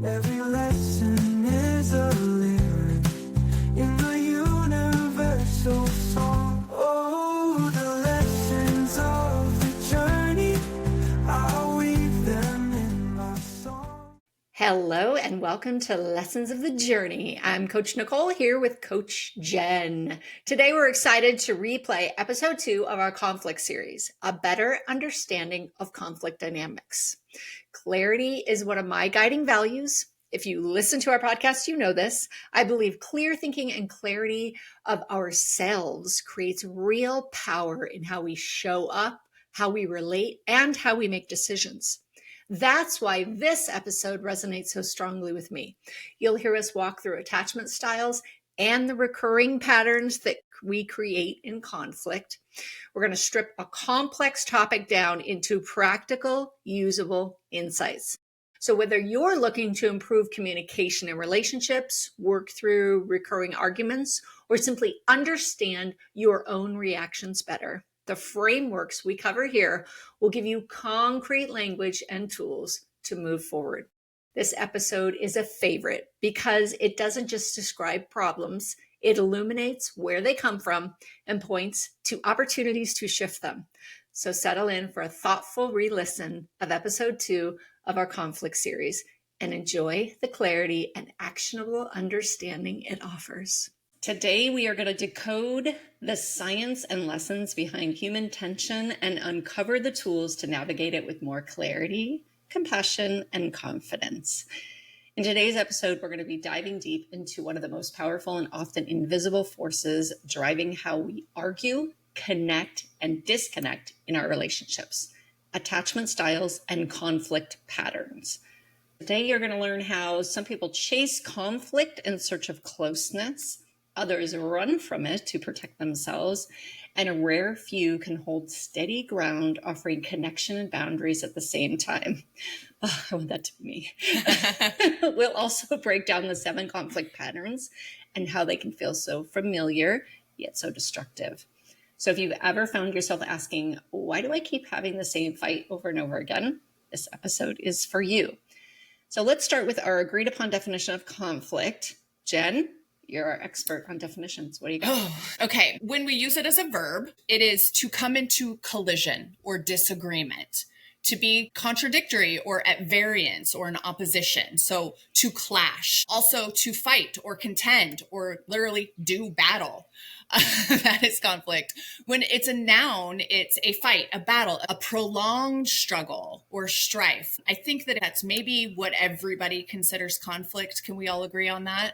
Every lesson is a lyric in the universal song. Oh, the lessons of the journey, I'll weave them in my song. Hello and welcome to Lessons of the Journey. I'm Coach Nicole here with Coach Jen. Today we're excited to replay episode 2 of our conflict series, A Better Understanding of Conflict Dynamics. Clarity is one of my guiding values. If you listen to our podcast, you know this. I believe clear thinking and clarity of ourselves creates real power in how we show up, how we relate, and how we make decisions. That's why this episode resonates so strongly with me. You'll hear us walk through attachment styles and the recurring patterns that we create in conflict. We're going to strip a complex topic down into practical, usable insights. So whether you're looking to improve communication in relationships, work through recurring arguments, or simply understand your own reactions better, the frameworks we cover here will give you concrete language and tools to move forward. This episode is a favorite because it doesn't just describe problems, it illuminates where they come from and points to opportunities to shift them. So settle in for a thoughtful re-listen of episode 2 of our conflict series and enjoy the clarity and actionable understanding it offers. Today, we are going to decode the science and lessons behind human tension and uncover the tools to navigate it with more clarity, compassion, and confidence. In today's episode, we're going to be diving deep into one of the most powerful and often invisible forces driving how we argue, connect, and disconnect in our relationships: attachment styles and conflict patterns. Today, you're going to learn how some people chase conflict in search of closeness, others run from it to protect themselves, and a rare few can hold steady ground, offering connection and boundaries at the same time. Oh, I want that to be me. We'll also break down the 7 conflict patterns and how they can feel so familiar, yet so destructive. So if you've ever found yourself asking, why do I keep having the same fight over and over again? This episode is for you. So let's start with our agreed upon definition of conflict. Jen, you're our expert on definitions. What do you got? Oh, okay. When we use it as a verb, it is to come into collision or disagreement, to be contradictory or at variance or in opposition. So to clash, also to fight or contend or literally do battle. That is conflict. When it's a noun, it's a fight, a battle, a prolonged struggle or strife. I think that that's maybe what everybody considers conflict. Can we all agree on that?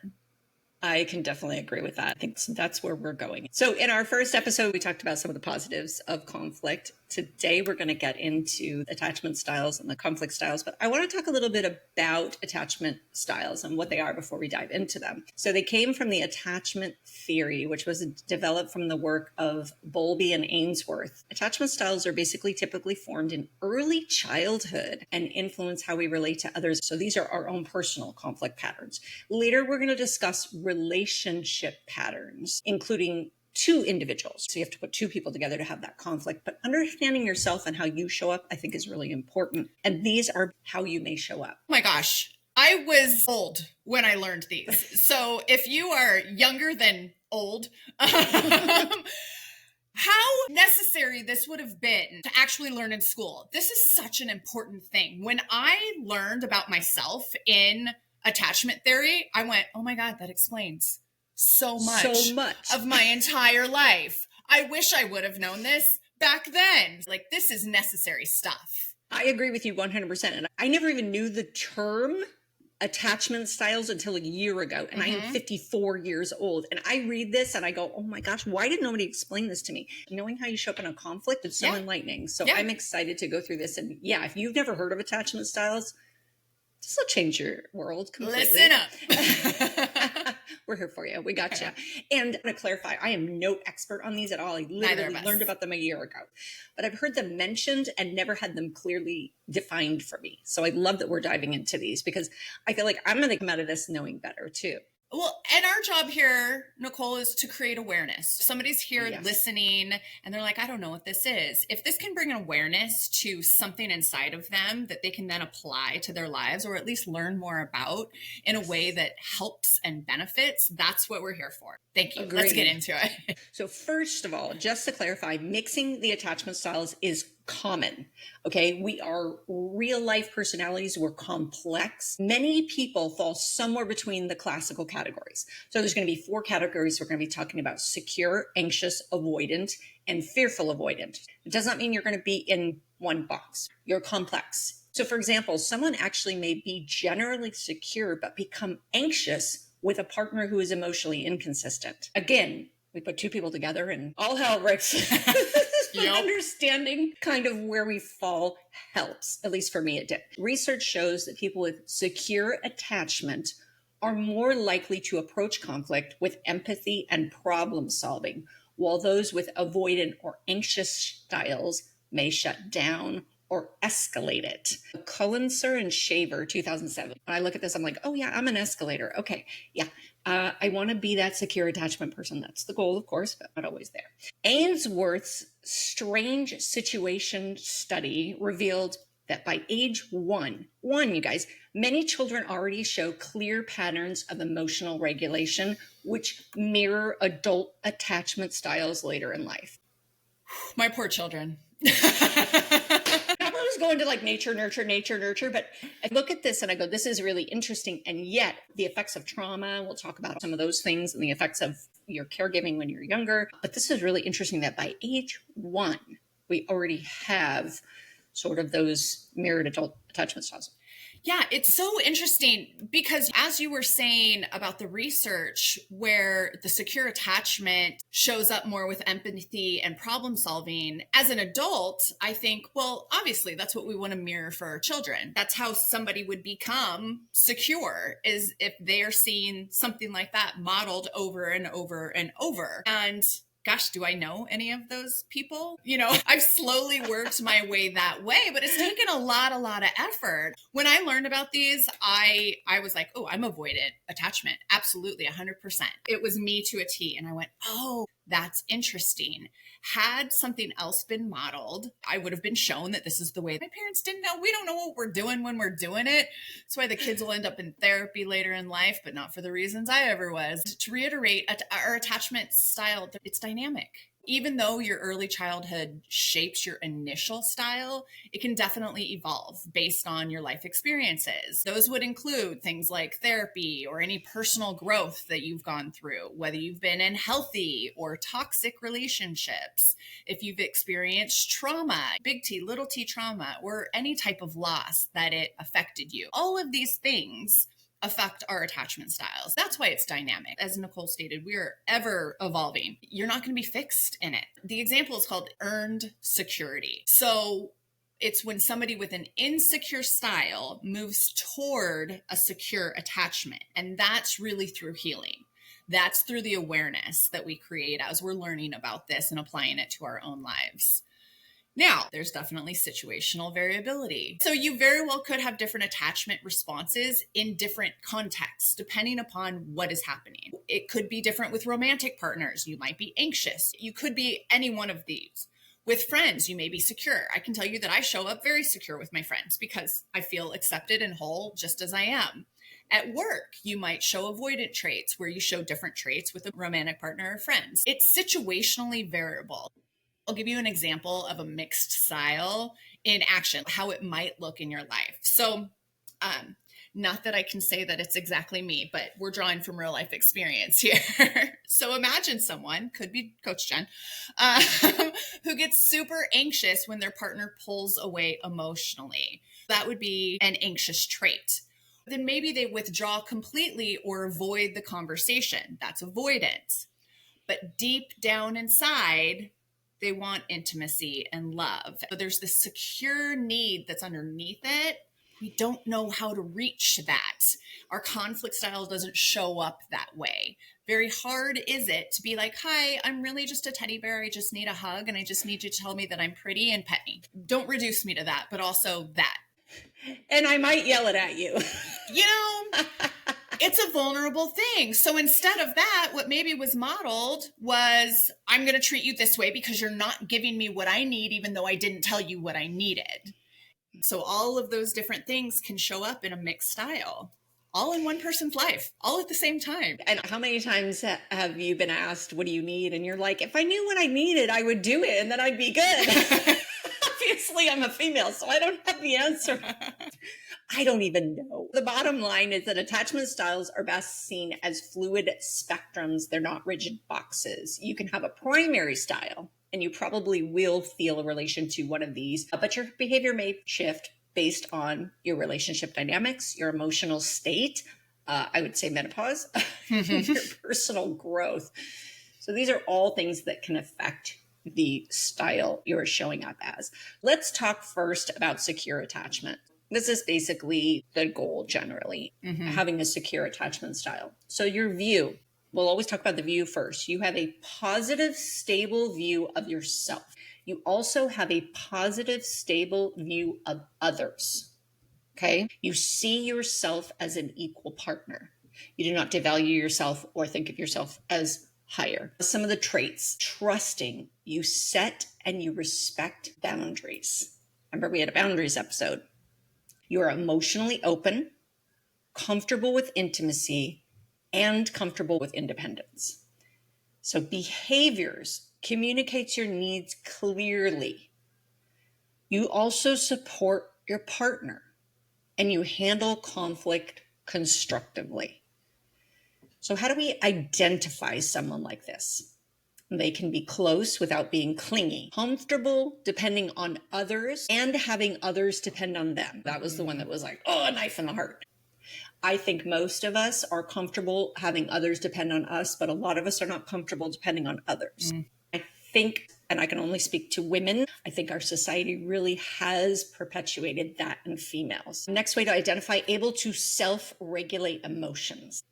I can definitely agree with that. I think that's where we're going. So in our first episode, we talked about some of the positives of conflict. Today, we're going to get into attachment styles and the conflict styles, but I want to talk a little bit about attachment styles and what they are before we dive into them. So they came from the attachment theory, which was developed from the work of Bowlby and Ainsworth. Attachment styles are basically typically formed in early childhood and influence how we relate to others. So these are our own personal conflict patterns. Later, we're going to discuss relationship patterns, including 2 individuals. So you have to put 2 people together to have that conflict. But understanding yourself and how you show up, I think, is really important. And these are how you may show up. Oh my gosh. I was old when I learned these. So if you are younger than old, how necessary this would have been to actually learn in school. This is such an important thing. When I learned about myself in attachment theory, I went, oh my God, that explains so much of my entire life. I wish I would have known this back then. Like, this is necessary stuff. I agree with you 100%. And I never even knew the term attachment styles until a year ago. And I am 54 years old. And I read this and I go, oh my gosh, why did nobody explain this to me? Knowing how you show up in a conflict is so enlightening. So I'm excited to go through this. And yeah, if you've never heard of attachment styles, this will change your world completely. Listen up. We're here for you. We got you. And to clarify, I am no expert on these at all. I literally learned about them a year ago. But I've heard them mentioned and never had them clearly defined for me. So I love that we're diving into these because I feel like I'm going to come out of this knowing better too. Well, and our job here, Nicole, is to create awareness. Somebody's here listening and they're like, I don't know what this is. If this can bring an awareness to something inside of them that they can then apply to their lives or at least learn more about in a way that helps and benefits, that's what we're here for. Thank you. Agreed. Let's get into it. So first of all, just to clarify, mixing the attachment styles is common. Okay. We are real life personalities. We're complex. Many people fall somewhere between the classical categories. So there's going to be 4 categories. We're going to be talking about secure, anxious, avoidant, and fearful avoidant. It does not mean you're going to be in one box. You're complex. So for example, someone actually may be generally secure, but become anxious with a partner who is emotionally inconsistent. Again, we put 2 people together and all hell breaks. Yep. Understanding kind of where we fall helps. At least for me, it did. Research shows that people with secure attachment are more likely to approach conflict with empathy and problem solving, while those with avoidant or anxious styles may shut down or escalate it. Cullenser and Shaver, 2007. When I look at this, I'm like, oh yeah, I'm an escalator. Okay, yeah. I want to be that secure attachment person. That's the goal, of course, but not always there. Ainsworth's strange situation study revealed that by age one, you guys, many children already show clear patterns of emotional regulation, which mirror adult attachment styles later in life. My poor children. I was going to like nature, nurture, but I look at this and I go, this is really interesting. And yet the effects of trauma, we'll talk about some of those things and the effects of your caregiving when you're younger. But this is really interesting that by age 1, we already have sort of those mirrored adult attachment styles. Yeah, it's so interesting because as you were saying about the research where the secure attachment shows up more with empathy and problem solving, as an adult, I think, well, obviously that's what we want to mirror for our children. That's how somebody would become secure, is if they are seeing something like that modeled over and over and over. And gosh, do I know any of those people? You know, I've slowly worked my way that way, but it's taken a lot of effort. When I learned about these, I was like, oh, I'm avoidant attachment. Absolutely, 100%. It was me to a T. And I went, oh, that's interesting. Had something else been modeled, I would have been shown that this is the way. My parents didn't know. We don't know what we're doing when we're doing it. That's why the kids will end up in therapy later in life, but not for the reasons I ever was. To reiterate, our attachment style, it's dynamic. Even though your early childhood shapes your initial style, it can definitely evolve based on your life experiences. Those would include things like therapy or any personal growth that you've gone through, whether you've been in healthy or toxic relationships, if you've experienced trauma, big T, little t trauma, or any type of loss that it affected you. All of these things affect our attachment styles. That's why it's dynamic. As Nicole stated, we're ever evolving. You're not going to be fixed in it. The example is called earned security. So it's when somebody with an insecure style moves toward a secure attachment. And that's really through healing. That's through the awareness that we create as we're learning about this and applying it to our own lives. Now, there's definitely situational variability. So you very well could have different attachment responses in different contexts, depending upon what is happening. It could be different with romantic partners. You might be anxious. You could be any one of these. With friends, you may be secure. I can tell you that I show up very secure with my friends because I feel accepted and whole just as I am. At work, you might show avoidant traits where you show different traits with a romantic partner or friends. It's situationally variable. I'll give you an example of a mixed style in action, how it might look in your life. So, not that I can say that it's exactly me, but we're drawing from real life experience here. So imagine someone, could be Coach Jen, who gets super anxious when their partner pulls away emotionally. That would be an anxious trait. Then maybe they withdraw completely or avoid the conversation. That's avoidance. But deep down inside, they want intimacy and love. So there's this secure need that's underneath it. We don't know how to reach that. Our conflict style doesn't show up that way. Very hard is it to be like, hi, I'm really just a teddy bear. I just need a hug and I just need you to tell me that I'm pretty and pet me. Don't reduce me to that, but also that. And I might yell it at you. You know, it's a vulnerable thing. So instead of that, what maybe was modeled was, I'm going to treat you this way because you're not giving me what I need, even though I didn't tell you what I needed. So all of those different things can show up in a mixed style, all in one person's life, all at the same time. And how many times have you been asked, what do you need? And you're like, if I knew what I needed, I would do it and then I'd be good. Obviously, I'm a female, so I don't have the answer. I don't even know. The bottom line is that attachment styles are best seen as fluid spectrums. They're not rigid boxes. You can have a primary style, and you probably will feel a relation to one of these, but your behavior may shift based on your relationship dynamics, your emotional state, I would say menopause, your personal growth. So these are all things that can affect the style you're showing up as. Let's talk first about secure attachment. This is basically the goal generally, having a secure attachment style. So your view, we'll always talk about the view first. You have a positive, stable view of yourself. You also have a positive, stable view of others. Okay? You see yourself as an equal partner. You do not devalue yourself or think of yourself as higher. Some of the traits: trusting, you set and you respect boundaries. Remember, we had a boundaries episode. You are emotionally open, comfortable with intimacy, and comfortable with independence. So behaviors communicates your needs clearly. You also support your partner and you handle conflict constructively. So how do we identify someone like this? They can be close without being clingy, comfortable depending on others, and having others depend on them. That was the one that was like, oh, a knife in the heart. I think most of us are comfortable having others depend on us, but a lot of us are not comfortable depending on others. I think, and I can only speak to women, I think our society really has perpetuated that in females. Next way to identify: able to self-regulate emotions.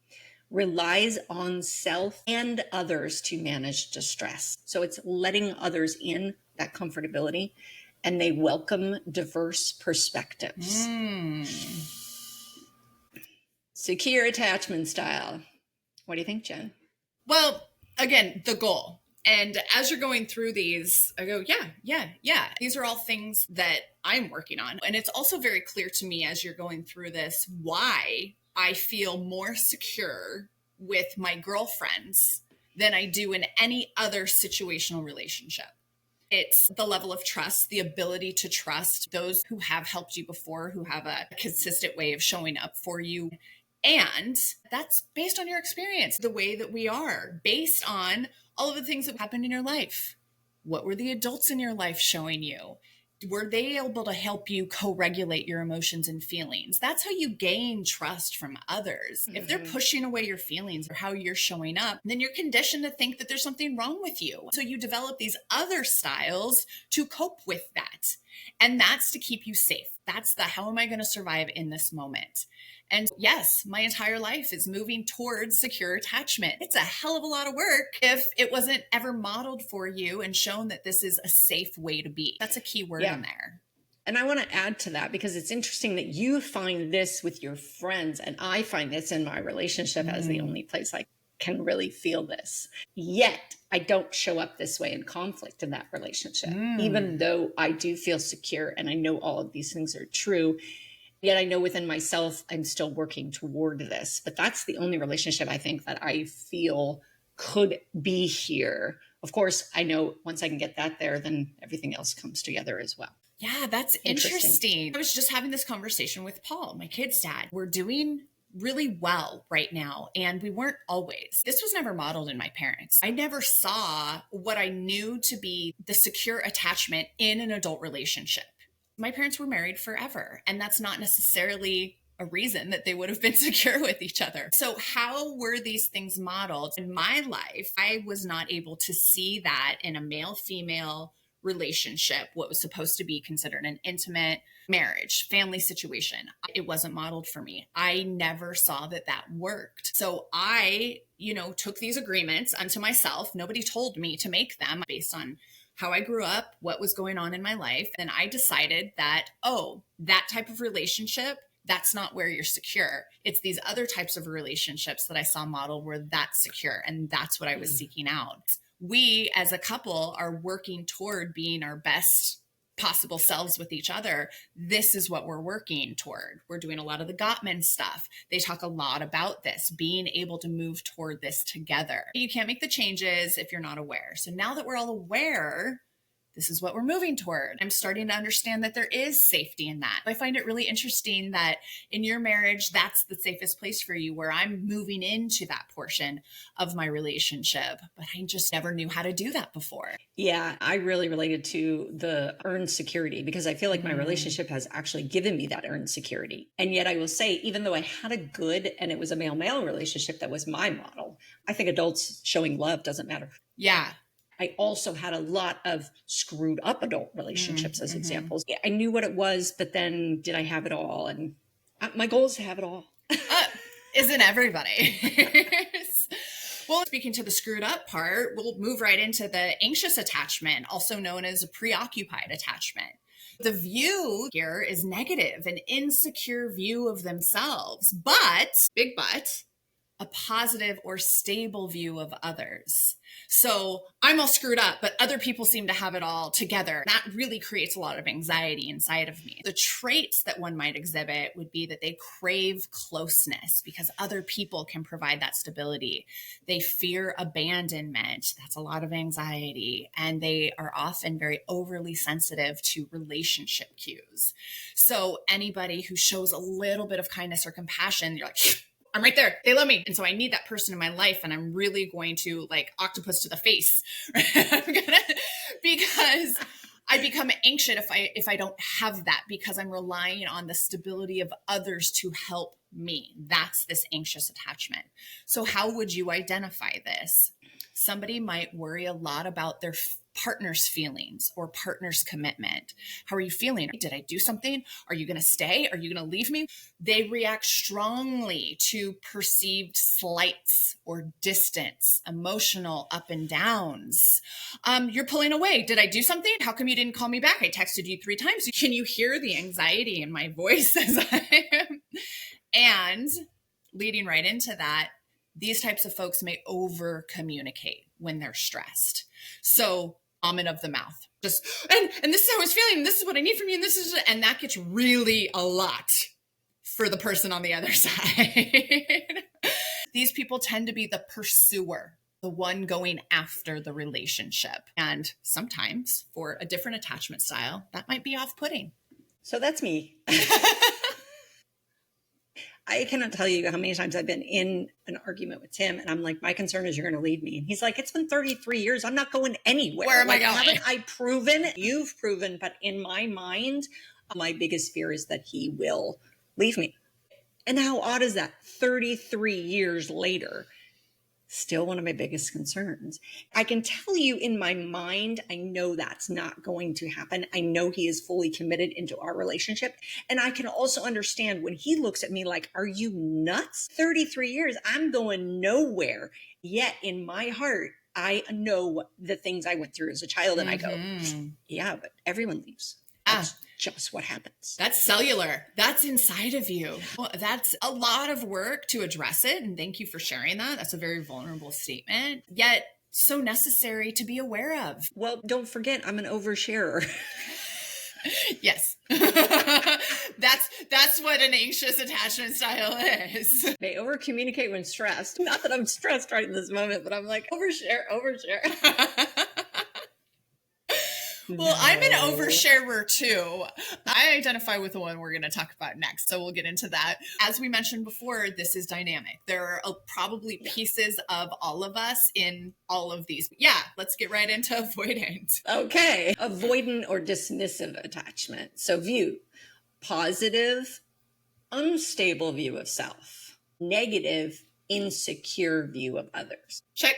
Relies on self and others to manage distress. So it's letting others in, that comfortability, and they welcome diverse perspectives. Secure attachment style. What do you think, Jen? Well, again, the goal. And as you're going through these, I go, yeah. These are all things that I'm working on. And it's also very clear to me as you're going through this why I feel more secure with my girlfriends than I do in any other situational relationship. It's the level of trust, the ability to trust those who have helped you before, who have a consistent way of showing up for you. And that's based on your experience, the way that we are, based on all of the things that happened in your life. What were the adults in your life showing you? Were they able to help you co-regulate your emotions and feelings? That's how you gain trust from others. If they're pushing away your feelings or how you're showing up, then you're conditioned to think that there's something wrong with you. So you develop these other styles to cope with that. And that's to keep you safe. That's the, how am I going to survive in this moment? And yes, my entire life is moving towards secure attachment. It's a hell of a lot of work if it wasn't ever modeled for you and shown that this is a safe way to be. That's a key word in there. And I want to add to that because it's interesting that you find this with your friends, and I find this in my relationship as the only place I can really feel this. Yet I don't show up this way in conflict in that relationship, even though I do feel secure and I know all of these things are true. Yet I know within myself, I'm still working toward this. But that's the only relationship I think that I feel could be here. Of course, I know once I can get that there, then everything else comes together as well. Yeah, that's interesting. I was just having this conversation with Paul, my kid's dad. We're doing really well right now, and we weren't always. This was never modeled in my parents. I never saw what I knew to be the secure attachment in an adult relationship. My parents were married forever, and that's not necessarily a reason that they would have been secure with each other. So how were these things modeled? In my life, I was not able to see that in a male-female relationship, what was supposed to be considered an intimate marriage, family situation. It wasn't modeled for me. I never saw that that worked. So I, took these agreements unto myself. Nobody told me to make them based on how I grew up, what was going on in my life. And I decided that, that type of relationship That's not where you're secure. It's these other types of relationships that I saw modeled where that's secure. And that's what I was seeking out. We as a couple are working toward being our best possible selves with each other. This is what we're working toward. We're doing a lot of the Gottman stuff. They talk a lot about this, being able to move toward this together. You can't make the changes if you're not aware. So now that we're all aware, this is what we're moving toward. I'm starting to understand that there is safety in that. I find it really interesting that in your marriage, that's the safest place for you, where I'm moving into that portion of my relationship, but I just never knew how to do that before. Yeah, I really related to the earned security because I feel like my relationship has actually given me that earned security. And yet I will say, even though I had a good, and it was a male-male relationship that was my model, I think adults showing love doesn't matter. Yeah. I also had a lot of screwed up adult relationships as examples. I knew what it was, but then did I have it all? And my goal is to have it all. Isn't everybody? Well, speaking to the screwed up part, we'll move right into the anxious attachment, also known as a preoccupied attachment. The view here is negative, an insecure view of themselves, but, big but, a positive or stable view of others. So I'm all screwed up, but other people seem to have it all together. That really creates a lot of anxiety inside of me. The traits that one might exhibit would be that they crave closeness because other people can provide that stability. They fear abandonment. That's a lot of anxiety. And they are often very overly sensitive to relationship cues. So anybody who shows a little bit of kindness or compassion, you're like, I'm right there. They love me. And so I need that person in my life. And I'm really going to like octopus to the face because I become anxious if I don't have that, because I'm relying on the stability of others to help me. That's this anxious attachment. So how would you identify this? Somebody might worry a lot about their partner's feelings or partner's commitment. How are you feeling? Did I do something? Are you going to stay? Are you going to leave me? They react strongly to perceived slights or distance, emotional up and downs. You're pulling away. Did I do something? How come you didn't call me back? I texted you 3 times. Can you hear the anxiety in my voice as I am? And leading right into that, these types of folks may over communicate when they're stressed. So vomit of the mouth, just, and this is how I was feeling. This is what I need from you. And that gets really a lot for the person on the other side. These people tend to be the pursuer, the one going after the relationship. And sometimes for a different attachment style, that might be off-putting. So that's me. I cannot tell you how many times I've been in an argument with Tim and I'm like, my concern is you're going to leave me. And he's like, it's been 33 years. I'm not going anywhere. Where am I going? Haven't I proven? You've proven. But in my mind, my biggest fear is that he will leave me. And how odd is that? 33 years later, still one of my biggest concerns. I can tell you in my mind, I know that's not going to happen. I know he is fully committed into our relationship. And I can also understand when he looks at me like, are you nuts? 33 years, I'm going nowhere. Yet in my heart, I know the things I went through as a child. And I go, yeah, but everyone leaves. That's just what happens. That's cellular. That's inside of you. Well, that's a lot of work to address it. And thank you for sharing that. That's a very vulnerable statement, yet so necessary to be aware of. Well, don't forget, I'm an oversharer. Yes. That's what an anxious attachment style is. They over communicate when stressed. Not that I'm stressed right in this moment, but I'm like, overshare. Well, I'm an oversharer too. I identify with the one we're going to talk about next, so we'll get into that. As we mentioned before, this is dynamic. There are probably pieces of all of us in all of these. Yeah, let's get right into avoidant. Okay. Avoidant or dismissive attachment. So view, positive, unstable view of self, negative, insecure view of others. Check.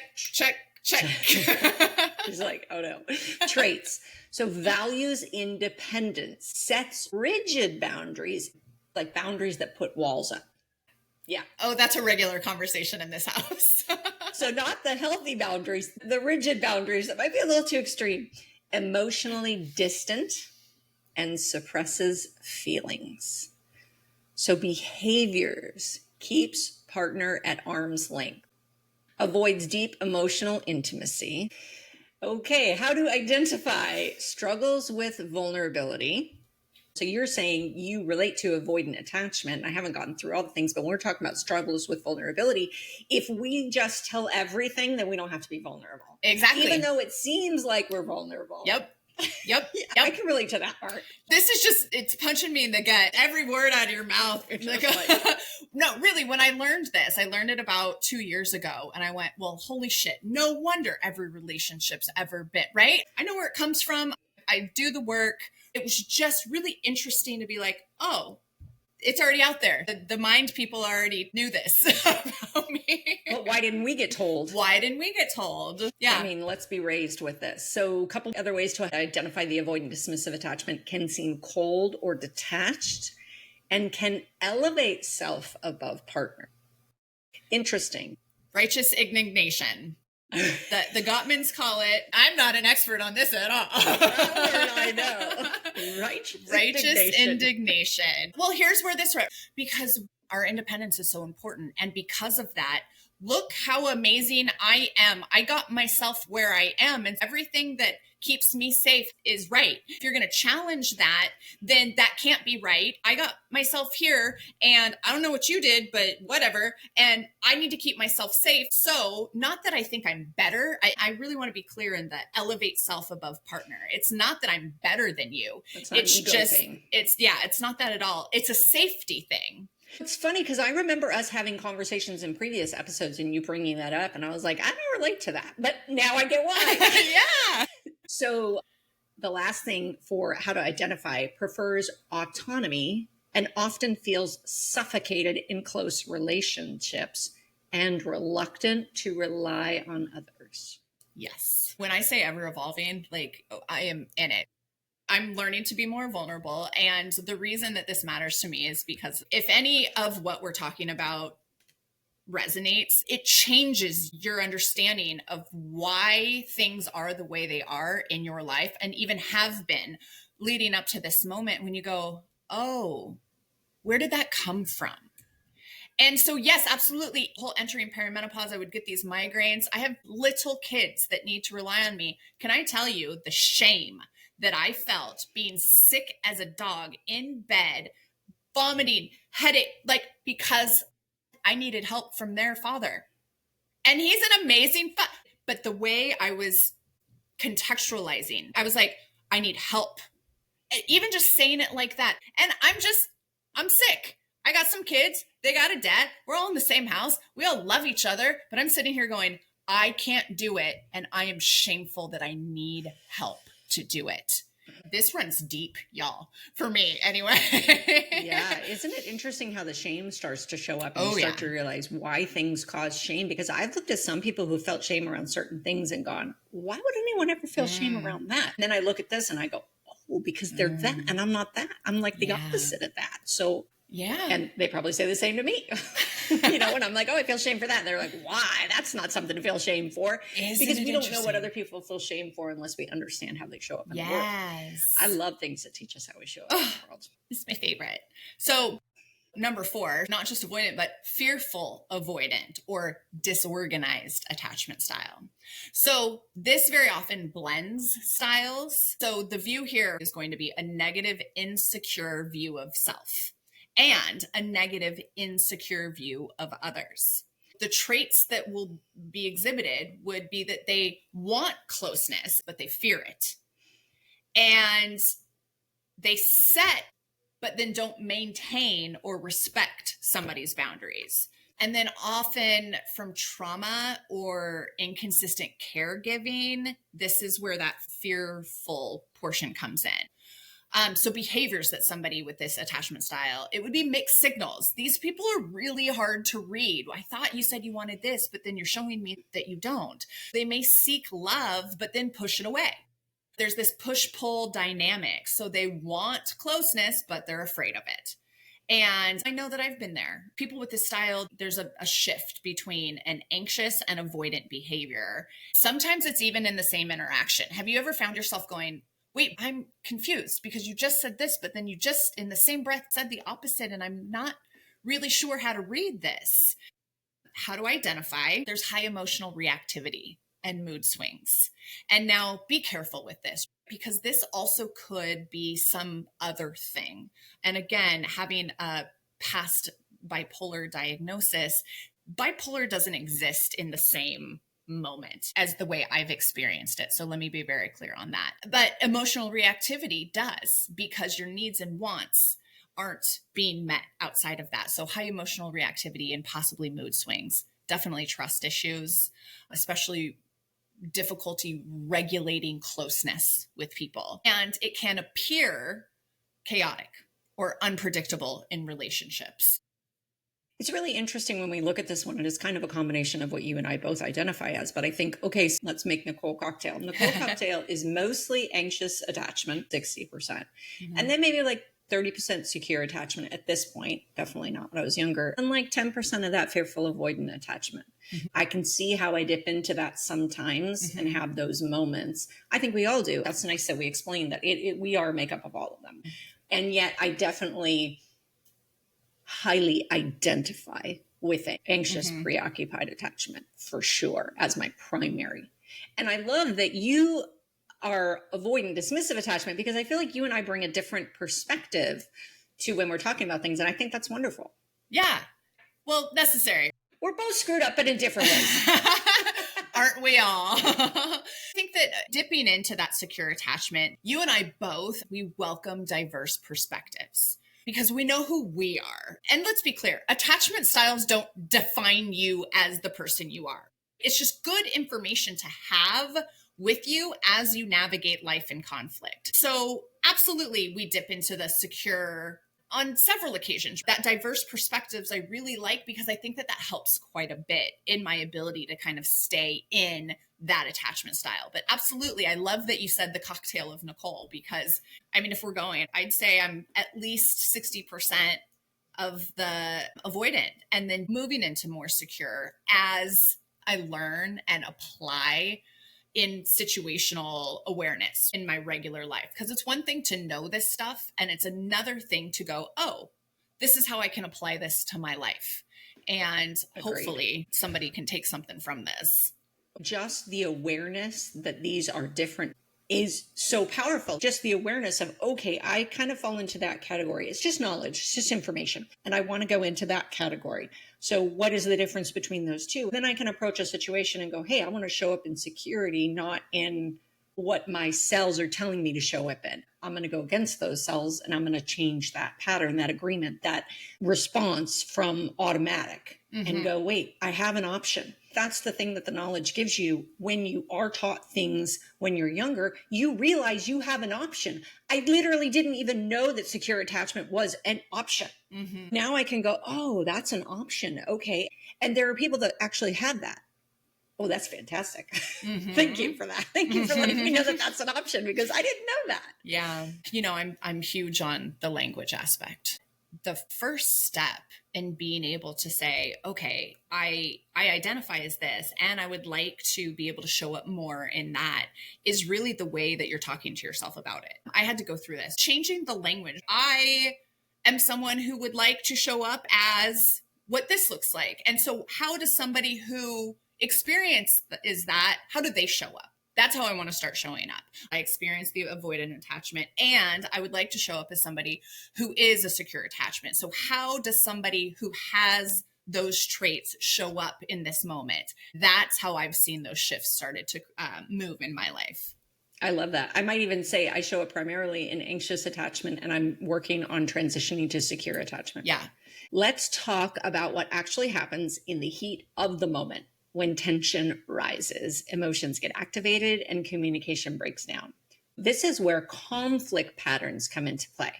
She's like, oh no. Traits. So values independence, sets rigid boundaries, like boundaries that put walls up. Yeah. Oh, that's a regular conversation in this house. So not the healthy boundaries, the rigid boundaries that might be a little too extreme. Emotionally distant and suppresses feelings. So behaviors: keeps partner at arm's length, avoids deep emotional intimacy. Okay, how to identify struggles with vulnerability. So you're saying you relate to avoidant attachment. I haven't gotten through all the things, but when we're talking about struggles with vulnerability, if we just tell everything, then we don't have to be vulnerable. Exactly. Even though it seems like we're vulnerable. Yep. Yep. Yeah, Yep. I can relate to that part. This is just, it's punching me in the gut. Every word out of your mouth. Like, no, really, when I learned this, I learned it about 2 years ago. And I went, well, holy shit, no wonder every relationship's ever been, right? I know where it comes from. I do the work. It was just really interesting to be like, oh, it's already out there. The mind people already knew this about me. But why didn't we get told? Why didn't we get told? Yeah. I mean, let's be raised with this. So a couple other ways to identify the avoidant dismissive attachment: can seem cold or detached, and can elevate self above partner. Interesting. Righteous indignation. The Gottmans call it, I'm not an expert on this at all. I know. Righteous indignation. Well, here's where this, because our independence is so important. And because of that, look how amazing I am. I got myself where I am, and everything that keeps me safe is right. If you're going to challenge that, then that can't be right. I got myself here, and I don't know what you did, but whatever. And I need to keep myself safe. So not that I think I'm better. I really want to be clear in the elevate self above partner. It's not that I'm better than you. It's just, thing. It's not that at all. It's a safety thing. It's funny because I remember us having conversations in previous episodes and you bringing that up, and I was like, I don't relate to that, but now I get why. Yeah. So the last thing for how to identify: prefers autonomy and often feels suffocated in close relationships and reluctant to rely on others. Yes. When I say ever evolving, like, I am in it. I'm learning to be more vulnerable. And the reason that this matters to me is because if any of what we're talking about resonates, it changes your understanding of why things are the way they are in your life, and even have been leading up to this moment when you go, oh, where did that come from? And so, yes, absolutely. Whole entering perimenopause, I would get these migraines. I have little kids that need to rely on me. Can I tell you the shame that I felt being sick as a dog in bed, vomiting, headache, like, because I needed help from their father. And he's an amazing but the way I was contextualizing, I was like, I need help. Even just saying it like that. And I'm sick. I got some kids. They got a dad. We're all in the same house. We all love each other. But I'm sitting here going, I can't do it. And I am shameful that I need help to do it. This runs deep, y'all, for me anyway. Yeah. Isn't it interesting how the shame starts to show up and you start to realize why things cause shame? Because I've looked at some people who felt shame around certain things and gone, why would anyone ever feel shame around that? And then I look at this and I go, oh, because they're that and I'm not that. I'm like the opposite of that. So yeah. And they probably say the same to me. And I'm like, oh, I feel shame for that. And they're like, why? That's not something to feel shame for. Because we don't know what other people feel shame for unless we understand how they show up in the world. I love things that teach us how we show up in the world. This is my favorite. So number 4, not just avoidant, but fearful avoidant or disorganized attachment style. So this very often blends styles. So the view here is going to be a negative, insecure view of self and a negative, insecure view of others. The traits that will be exhibited would be that they want closeness, but they fear it. And they set, but then don't maintain or respect somebody's boundaries. And then often from trauma or inconsistent caregiving, this is where that fearful portion comes in. So behaviors that somebody with this attachment style, it would be mixed signals. These people are really hard to read. I thought you said you wanted this, but then you're showing me that you don't. They may seek love, but then push it away. There's this push-pull dynamic. So they want closeness, but they're afraid of it. And I know that I've been there. People with this style, there's a shift between an anxious and avoidant behavior. Sometimes it's even in the same interaction. Have you ever found yourself going, wait, I'm confused because you just said this, but then you just in the same breath said the opposite, and I'm not really sure how to read this. How to identify there's high emotional reactivity and mood swings. And now be careful with this because this also could be some other thing. And again, having a past bipolar diagnosis, bipolar doesn't exist in the same moment as the way I've experienced it. So let me be very clear on that. But emotional reactivity does, because your needs and wants aren't being met outside of that. So high emotional reactivity and possibly mood swings, definitely trust issues, especially difficulty regulating closeness with people. And it can appear chaotic or unpredictable in relationships. It's really interesting when we look at this one. It is kind of a combination of what you and I both identify as. But I think, okay, so let's make Nicole Cocktail. Nicole Cocktail is mostly anxious attachment, 60%. Mm-hmm. And then maybe like 30% secure attachment at this point. Definitely not when I was younger. And like 10% of that fearful avoidant attachment. Mm-hmm. I can see how I dip into that sometimes mm-hmm. and have those moments. I think we all do. That's nice that we explained that we are made up of all of them. And yet I definitely highly identify with anxious, mm-hmm. preoccupied attachment for sure as my primary. And I love that you are avoiding dismissive attachment because I feel like you and I bring a different perspective to when we're talking about things. And I think that's wonderful. Yeah. Well, necessary. We're both screwed up, but in different ways. Aren't we all? I think that dipping into that secure attachment, you and I both, we welcome diverse perspectives. Because we know who we are. And let's be clear, attachment styles don't define you as the person you are. It's just good information to have with you as you navigate life in conflict. So absolutely, we dip into the secure on several occasions. That diverse perspectives I really like because I think that helps quite a bit in my ability to kind of stay in that attachment style. But absolutely, I love that you said the cocktail of Nicole because, I mean, if we're going, I'd say I'm at least 60% of the avoidant and then moving into more secure as I learn and apply in situational awareness in my regular life. Because it's one thing to know this stuff and it's another thing to go, oh, this is how I can apply this to my life. And Agreed. Hopefully somebody can take something from this. Just the awareness that these are different is so powerful. Just the awareness of, okay, I kind of fall into that category. It's just knowledge, it's just information. And I want to go into that category. So what is the difference between those two? Then I can approach a situation and go, hey, I want to show up in security, not in what my cells are telling me to show up in. I'm going to go against those cells and I'm going to change that pattern, that agreement, that response from automatic and go, wait, I have an option. That's the thing that the knowledge gives you when you are taught things when you're younger. You realize you have an option. I literally didn't even know that secure attachment was an option. Now I can go, oh, that's an option. Okay. And there are people that actually have that. Oh, that's fantastic. Thank you for that. Thank you for letting me know that that's an option because I didn't know that. Yeah. You know, I'm huge on the language aspect. The first step in being able to say, okay, I identify as this, and I would like to be able to show up more in that is really the way that you're talking to yourself about it. I had to go through this, changing the language. I am someone who would like to show up as what this looks like. And so how does somebody who experience is that, how do they show up? That's how I want to start showing up. I experienced the avoidant attachment and I would like to show up as somebody who is a secure attachment. So how does somebody who has those traits show up in this moment? That's how I've seen those shifts started to move in my life. I love that. I might even say I show up primarily in anxious attachment and I'm working on transitioning to secure attachment. Yeah. Let's talk about what actually happens in the heat of the moment. When tension rises, emotions get activated and communication breaks down. This is where conflict patterns come into play.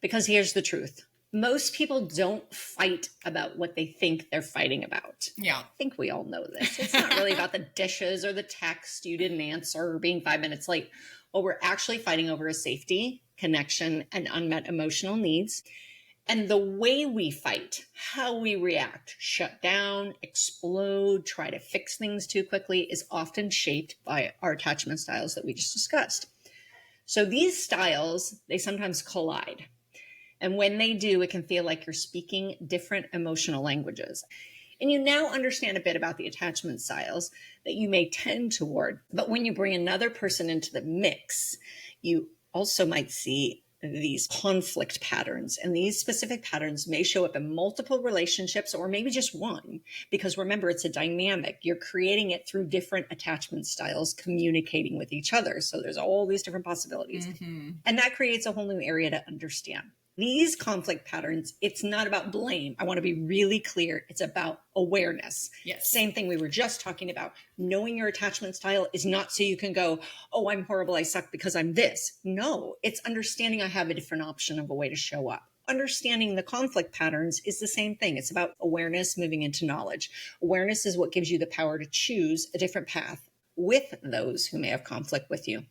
Because here's the truth. Most people don't fight about what they think they're fighting about. Yeah. I think we all know this. It's not really about the dishes or the text you didn't answer or being 5 minutes late. What we're actually fighting over is safety, connection, and unmet emotional needs. And the way we fight, how we react, shut down, explode, try to fix things too quickly is often shaped by our attachment styles that we just discussed. So these styles, they sometimes collide. And when they do, it can feel like you're speaking different emotional languages. And you now understand a bit about the attachment styles that you may tend toward. But when you bring another person into the mix, you also might see these conflict patterns. And these specific patterns may show up in multiple relationships or maybe just one, because remember, it's a dynamic. You're creating it through different attachment styles communicating with each other. So there's all these different possibilities. And that creates a whole new area to understand. These conflict patterns, it's not about blame. I want to be really clear. It's about awareness. Yes. Same thing we were just talking about. Knowing your attachment style is not so you can go, oh, I'm horrible, I suck because I'm this. No, it's understanding I have a different option of a way to show up. Understanding the conflict patterns is the same thing. It's about awareness moving into knowledge. Awareness is what gives you the power to choose a different path with those who may have conflict with you.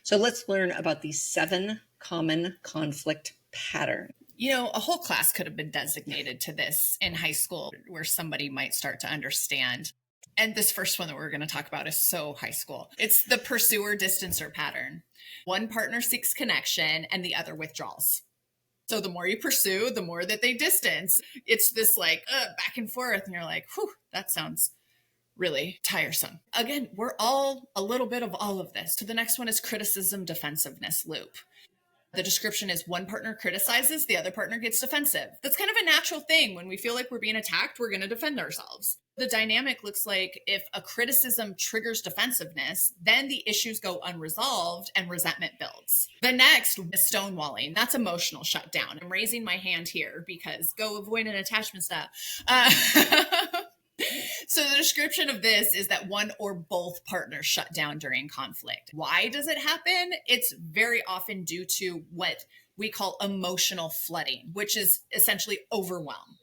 So let's learn about these 7 common conflict pattern. You know, a whole class could have been designated to this in high school where somebody might start to understand. And this first one that we're going to talk about is so high school. It's the pursuer distancer pattern. One partner seeks connection and the other withdraws. So the more you pursue, the more that they distance. It's this like back and forth. And you're like, whew, that sounds really tiresome. Again, we're all a little bit of all of this. So the next one is criticism defensiveness loop. The description is one partner criticizes, the other partner gets defensive. That's kind of a natural thing. When we feel like we're being attacked, we're going to defend ourselves. The dynamic looks like if a criticism triggers defensiveness, then the issues go unresolved and resentment builds. The next is stonewalling. That's emotional shutdown. I'm raising my hand here because go avoid an attachment style. So the description of this is that one or both partners shut down during conflict. Why does it happen? It's very often due to what we call emotional flooding, which is essentially overwhelm.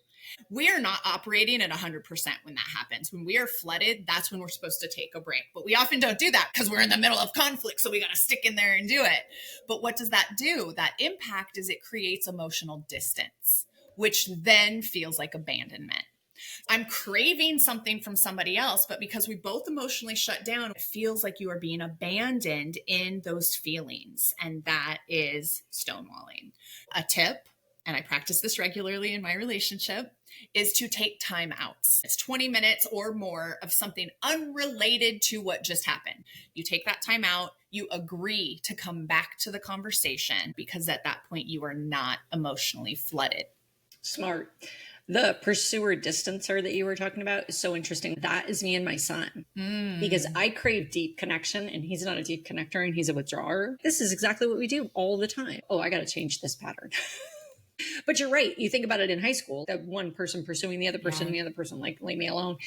We are not operating at 100% when that happens. When we are flooded, that's when we're supposed to take a break. But we often don't do that because we're in the middle of conflict. So we got to stick in there and do it. But what does that do? That impact is it creates emotional distance, which then feels like abandonment. I'm craving something from somebody else, but because we both emotionally shut down, it feels like you are being abandoned in those feelings. And that is stonewalling. A tip, and I practice this regularly in my relationship, is to take time out. It's 20 minutes or more of something unrelated to what just happened. You take that time out, you agree to come back to the conversation because at that point you are not emotionally flooded. Smart. The pursuer distancer that you were talking about is so interesting. That is me and my son, because I crave deep connection and he's not a deep connector and he's a withdrawer. This is exactly what we do all the time. Oh, I got to change this pattern. But you're right. You think about it in high school, that one person pursuing the other person and the other person like, leave me alone.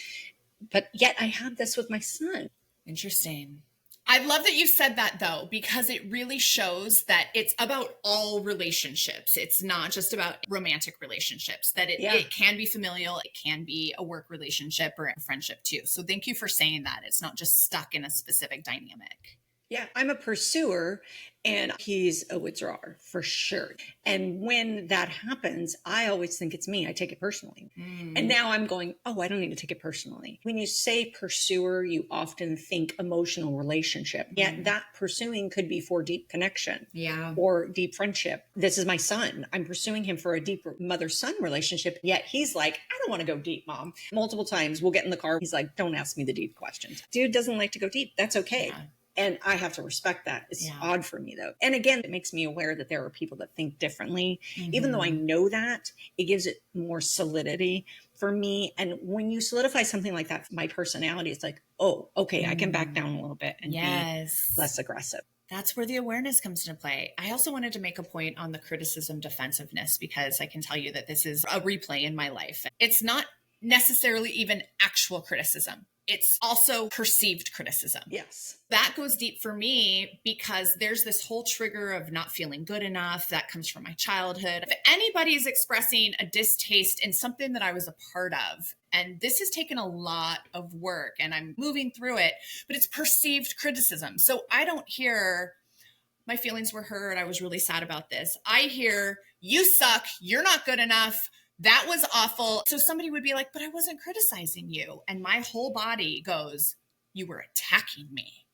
But yet I have this with my son. Interesting. I love that you said that though, because it really shows that it's about all relationships. It's not just about romantic relationships, that it can be familial, it can be a work relationship or a friendship too. So thank you for saying that. It's not just stuck in a specific dynamic. Yeah, I'm a pursuer and he's a withdrawer for sure. And when that happens, I always think it's me. I take it personally. And now I'm going, oh, I don't need to take it personally. When you say pursuer, you often think emotional relationship. Yet that pursuing could be for deep connection or deep friendship. This is my son. I'm pursuing him for a deep mother-son relationship. Yet he's like, I don't want to go deep, mom. Multiple times we'll get in the car. He's like, don't ask me the deep questions. Dude doesn't like to go deep. That's okay. Yeah. And I have to respect that. It's odd for me though. And again, it makes me aware that there are people that think differently. Even though I know that, it gives it more solidity for me. And when you solidify something like that, my personality is like, oh, okay, I can back down a little bit and be less aggressive. That's where the awareness comes into play. I also wanted to make a point on the criticism defensiveness, because I can tell you that this is a replay in my life. It's not necessarily even actual criticism. It's also perceived criticism. Yes. That goes deep for me because there's this whole trigger of not feeling good enough that comes from my childhood. If anybody is expressing a distaste in something that I was a part of, and this has taken a lot of work and I'm moving through it, but it's perceived criticism. So I don't hear my feelings were hurt, I was really sad about this. I hear, you suck, you're not good enough, that was awful. So somebody would be like, but I wasn't criticizing you. And my whole body goes, you were attacking me.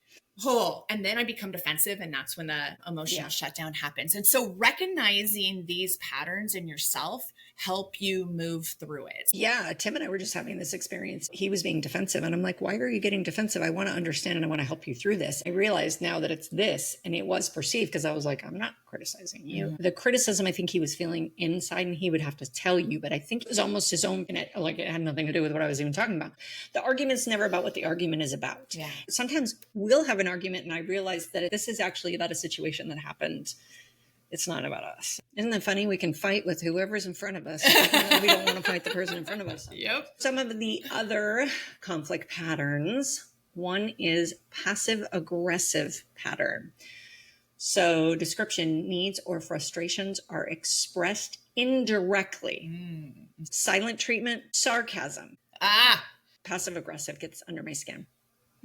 Oh, and then I become defensive, and that's when the emotional shutdown happens. And so recognizing these patterns in yourself help you move through it. Yeah, Tim and I were just having this experience. He was being defensive, and I'm like, why are you getting defensive? I want to understand and I want to help you through this. I realized now that it's this, and it was perceived because I was like, I'm not criticizing you. The criticism I think he was feeling inside, and he would have to tell you, but I think it was almost his own, and it had nothing to do with what I was even talking about. The argument's never about what the argument is about. Yeah. Sometimes we'll have an argument, and I realize that this is actually about a situation that happened. It's not about us. Isn't that funny? We can fight with whoever's in front of us. We don't want to fight the person in front of us. Yep. Some of the other conflict patterns. One is passive aggressive pattern. So description: needs or frustrations are expressed indirectly. Silent treatment: sarcasm. Passive aggressive gets under my skin.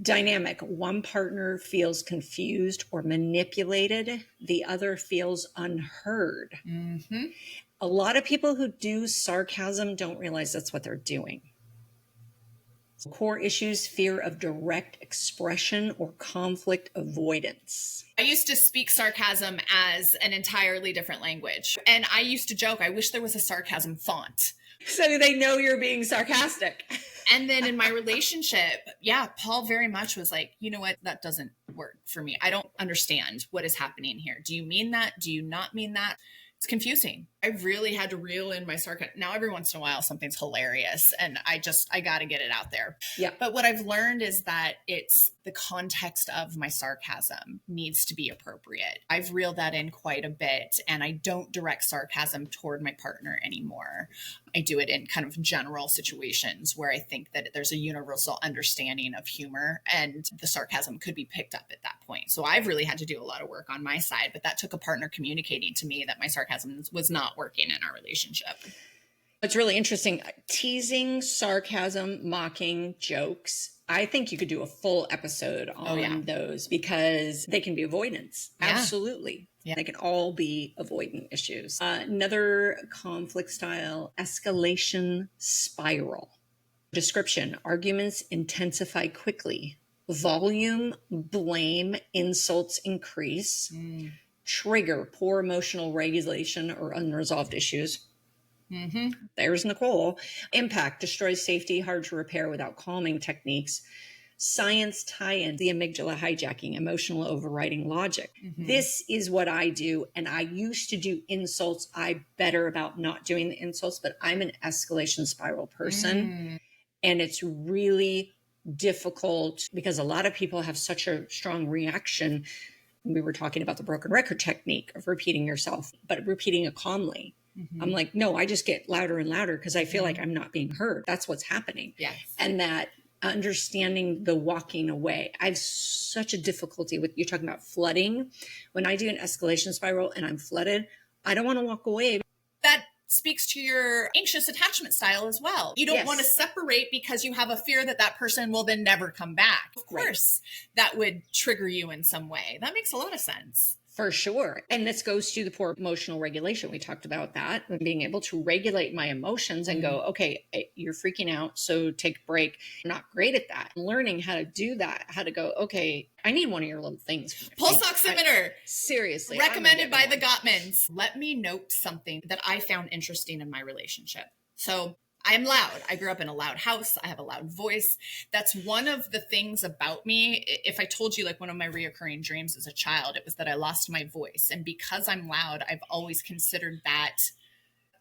Dynamic: one partner feels confused or manipulated, the other feels unheard. A lot of people who do sarcasm don't realize that's what they're doing. Core issues: fear of direct expression or conflict avoidance. I used to speak sarcasm as an entirely different language. And I used to joke, I wish there was a sarcasm font. So they know you're being sarcastic. And then in my relationship, Paul very much was like, you know what? That doesn't work for me. I don't understand what is happening here. Do you mean that? Do you not mean that? It's confusing. I really had to reel in my sarcasm. Now, every once in a while, something's hilarious and I got to get it out there. Yeah. But what I've learned is that it's the context of my sarcasm needs to be appropriate. I've reeled that in quite a bit, and I don't direct sarcasm toward my partner anymore. I do it in kind of general situations where I think that there's a universal understanding of humor and the sarcasm could be picked up at that point. So I've really had to do a lot of work on my side, but that took a partner communicating to me that my sarcasm was not working in our relationship. It's really interesting. Teasing, sarcasm, mocking, jokes. I think you could do a full episode on those because they can be avoidance. Yeah. Absolutely. Yeah. They can all be avoidant issues. Another conflict style: escalation spiral. Description: arguments intensify quickly. Volume: blame, insults increase. Trigger: poor emotional regulation or unresolved issues. There's Nicole. Impact: destroys safety, hard to repair without calming techniques. Science tie-in: the amygdala hijacking, emotional overriding logic. This is what I do. And I used to do insults. I'm better about not doing the insults, but I'm an escalation spiral person. And it's really difficult because a lot of people have such a strong reaction. We were talking about the broken record technique of repeating yourself, but repeating it calmly. I'm like, no, I just get louder and louder because I feel like I'm not being heard. That's what's happening. Yes. And that understanding the walking away. I have such a difficulty with, you're talking about flooding. When I do an escalation spiral and I'm flooded, I don't want to walk away. That speaks to your anxious attachment style as well. You don't want to separate because you have a fear that that person will then never come back. Of course, that would trigger you in some way. That makes a lot of sense. For sure. And this goes to the poor emotional regulation. We talked about that, and being able to regulate my emotions and go, okay, you're freaking out, so take a break. I'm not great at that. Learning how to do that, how to go, okay, I need one of your little things. Pulse oximeter. Seriously. Recommended by the Gottmans. Let me note something that I found interesting in my relationship. So I'm loud. I grew up in a loud house. I have a loud voice. That's one of the things about me. If I told you, like, one of my reoccurring dreams as a child, it was that I lost my voice. And because I'm loud, I've always considered that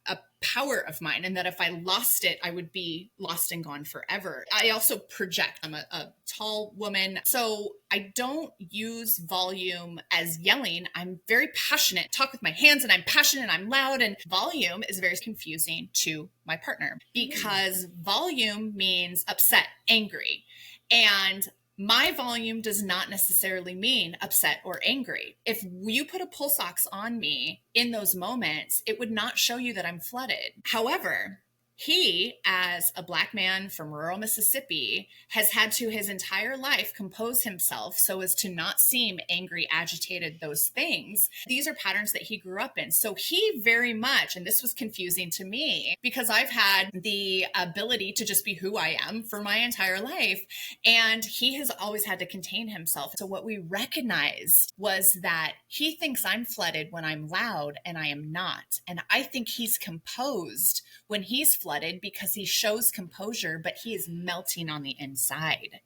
a power of mine, and that if I lost it, I would be lost and gone forever. I also project. I'm a tall woman, so I don't use volume as yelling. I'm very passionate, talk with my hands, and I'm passionate, and I'm loud, and volume is very confusing to my partner because volume means upset, angry, and my volume does not necessarily mean upset or angry. If you put a pulse ox on me in those moments, it would not show you that I'm flooded. However, He, as a Black man from rural Mississippi, has had to his entire life compose himself so as to not seem angry, agitated, those things. These are patterns that he grew up in. So he very much, and this was confusing to me because I've had the ability to just be who I am for my entire life. And he has always had to contain himself. So what we recognized was that he thinks I'm flooded when I'm loud and I am not. And I think he's composed when he's flooded because he shows composure, but he is melting on the inside.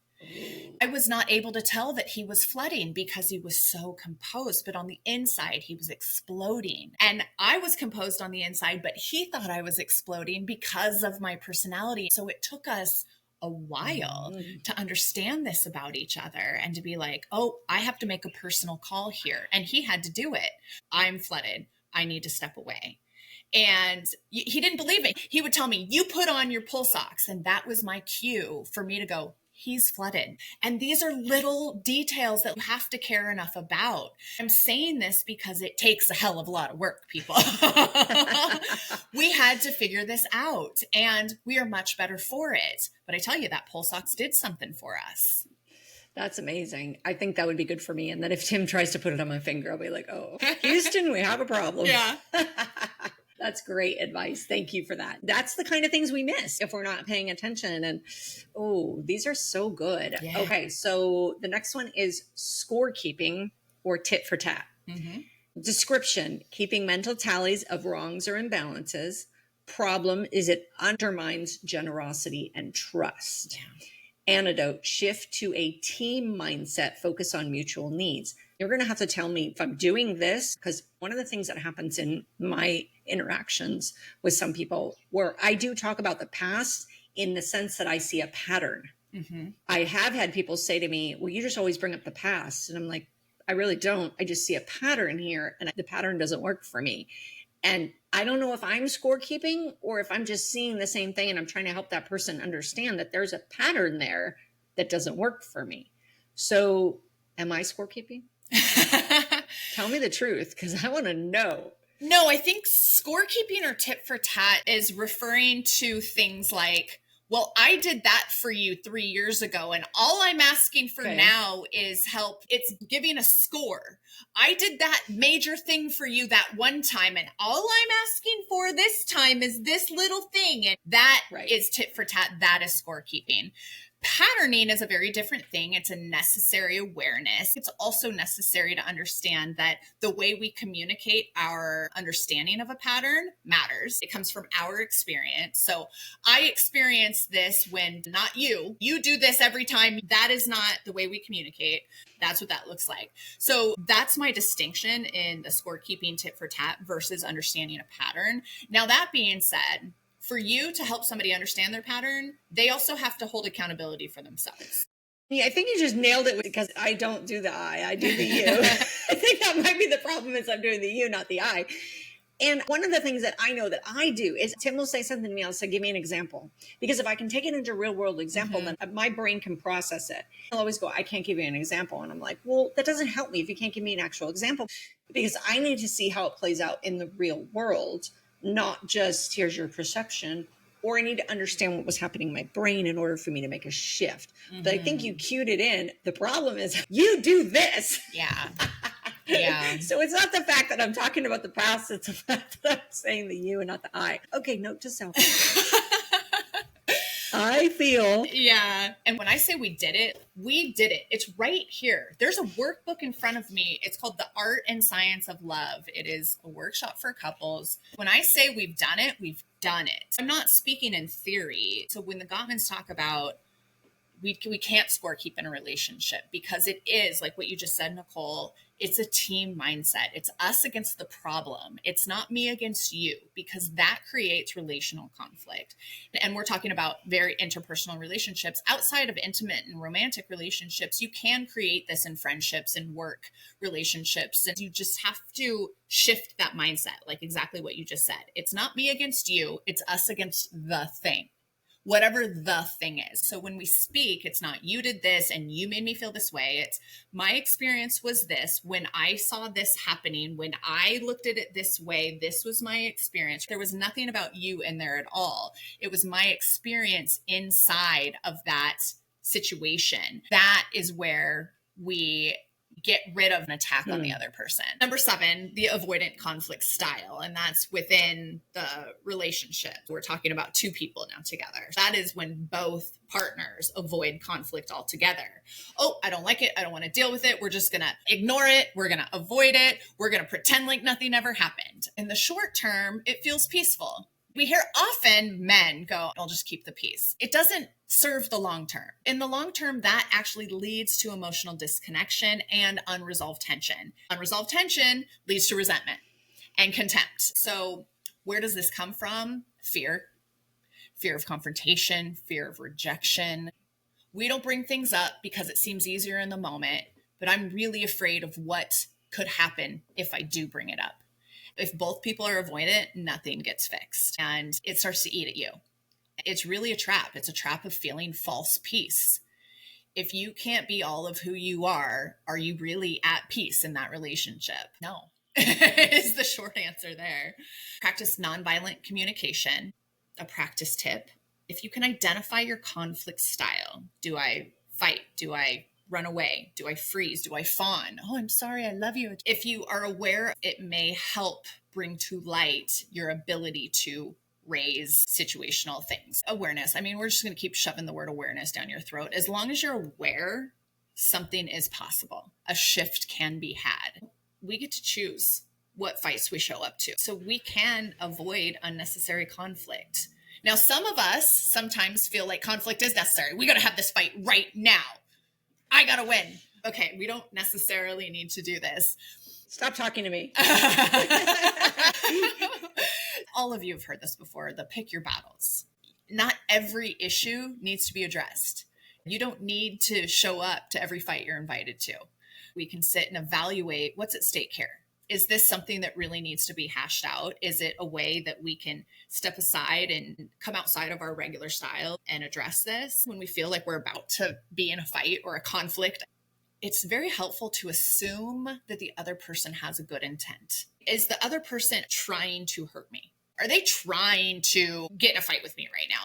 I was not able to tell that he was flooding because he was so composed, but on the inside, he was exploding. And I was composed on the inside, but he thought I was exploding because of my personality. So it took us a while to understand this about each other and to be like, oh, I have to make a personal call here. And he had to do it. I'm flooded. I need to step away. And he didn't believe it. He would tell me, you put on your pull socks. And that was my cue for me to go, he's flooded. And these are little details that you have to care enough about. I'm saying this because it takes a hell of a lot of work, people. We had to figure this out and we are much better for it. But I tell you, that pull socks did something for us. That's amazing. I think that would be good for me. And then if Tim tries to put it on my finger, I'll be like, oh, Houston, we have a problem. Yeah. That's great advice. Thank you for that. That's the kind of things we miss if we're not paying attention. And oh, these are so good. Yeah. Okay. So the next one is scorekeeping or tit for tat. Mm-hmm. Description, keeping mental tallies of wrongs or imbalances. Problem is it undermines generosity and trust. Yeah. Antidote, shift to a team mindset, focus on mutual needs. You're going to have to tell me if I'm doing this, because one of the things that happens in my interactions with some people where I do talk about the past in the sense that I see a pattern. Mm-hmm. I have had people say to me, well, you just always bring up the past. And I'm like, I really don't. I just see a pattern here and the pattern doesn't work for me. And I don't know if I'm scorekeeping or if I'm just seeing the same thing and I'm trying to help that person understand that there's a pattern there that doesn't work for me. So am I scorekeeping? Tell me the truth, because I want to know. No, I think scorekeeping or tit for tat is referring to things like, well, I did that for you 3 years ago, and all I'm asking for now is help. It's giving a score. I did that major thing for you that one time, and all I'm asking for this time is this little thing. And that is tit for tat. That is scorekeeping. Patterning is a very different thing. It's a necessary awareness. It's also necessary to understand that the way we communicate our understanding of a pattern matters. It comes from our experience. So I experience this when not you. You do this every time. That is not the way we communicate. That's what that looks like. So that's my distinction in the scorekeeping tit for tat versus understanding a pattern. Now, that being said, for you to help somebody understand their pattern, they also have to hold accountability for themselves. Yeah, I think you just nailed it because I don't do the I do the you. I think that might be the problem is I'm doing the you, not the I. And one of the things that I know that I do is Tim will say something to me. I'll say, give me an example. Because if I can take it into a real world example, then my brain can process it. I'll always go, I can't give you an example. And I'm like, well, that doesn't help me if you can't give me an actual example, because I need to see how it plays out in the real world. Not just here's your perception, or I need to understand what was happening in my brain in order for me to make a shift. But I think you cued it in. The problem is you do this. Yeah. Yeah. So it's not the fact that I'm talking about the past. It's the fact that I'm saying the you and not the I. Okay, note to self. I feel. Yeah. And when I say we did it. It's right here. There's a workbook in front of me. It's called The Art and Science of Love. It is a workshop for couples. When I say we've done it, we've done it. I'm not speaking in theory. So when the Gottmans talk about we can't scorekeep in a relationship, because it is like what you just said, Nicole, it's a team mindset. It's us against the problem. It's not me against you, because that creates relational conflict. And we're talking about very interpersonal relationships. Outside of intimate and romantic relationships, you can create this in friendships and work relationships. And you just have to shift that mindset, like exactly what you just said. It's not me against you. It's us against the thing. whatever the thing is. So when we speak, it's not you did this and you made me feel this way. It's my experience was this. When I saw this happening, when I looked at it this way, this was my experience. There was nothing about you in there at all. It was my experience inside of that situation. That is where we get rid of an attack on the other person. Number 7, the avoidant conflict style. And that's within the relationship. We're talking about 2 people now together. That is when both partners avoid conflict altogether. Oh, I don't like it. I don't want to deal with it. We're just going to ignore it. We're going to avoid it. We're going to pretend like nothing ever happened. In the short term, it feels peaceful. We hear often men go, I'll just keep the peace. It doesn't serve the long term. In the long term, that actually leads to emotional disconnection and unresolved tension. Unresolved tension leads to resentment and contempt. So where does this come from? Fear of confrontation, fear of rejection. We don't bring things up because it seems easier in the moment, but I'm really afraid of what could happen if I do bring it up. If both people are avoidant, nothing gets fixed and it starts to eat at you. It's really a trap. It's a trap of feeling false peace. If you can't be all of who you are you really at peace in that relationship? No, is the short answer there. Practice nonviolent communication. A practice tip. If you can identify your conflict style, do I fight? Do I run away? Do I freeze? Do I fawn? Oh, I'm sorry. I love you. If you are aware, it may help bring to light your ability to raise situational things. Awareness. I mean, we're just going to keep shoving the word awareness down your throat. As long as you're aware, something is possible. A shift can be had. We get to choose what fights we show up to. So we can avoid unnecessary conflict. Now, some of us sometimes feel like conflict is necessary. We got to have this fight right now. I got to win. Okay, we don't necessarily need to do this. Stop talking to me. All of you have heard this before, the pick your battles. Not every issue needs to be addressed. You don't need to show up to every fight you're invited to. We can sit and evaluate what's at stake here. Is this something that really needs to be hashed out? Is it a way that we can step aside and come outside of our regular style and address this when we feel like we're about to be in a fight or a conflict? It's very helpful to assume that the other person has a good intent. Is the other person trying to hurt me? Are they trying to get in a fight with me right now?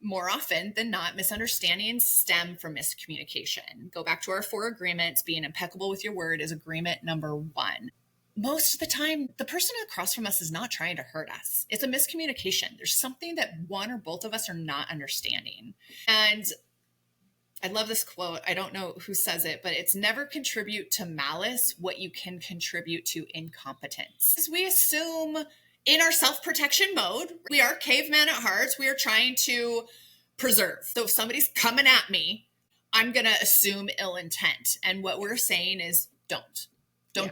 More often than not, misunderstandings stem from miscommunication. Go back to our 4 agreements. Being impeccable with your word is agreement number 1. Most of the time, the person across from us is not trying to hurt us. It's a miscommunication. There's something that one or both of us are not understanding. And I love this quote. I don't know who says it, but it's never contribute to malice what you can contribute to incompetence. As we assume in our self-protection mode, we are caveman at heart. We are trying to preserve. So if somebody's coming at me, I'm going to assume ill intent. And what we're saying is don't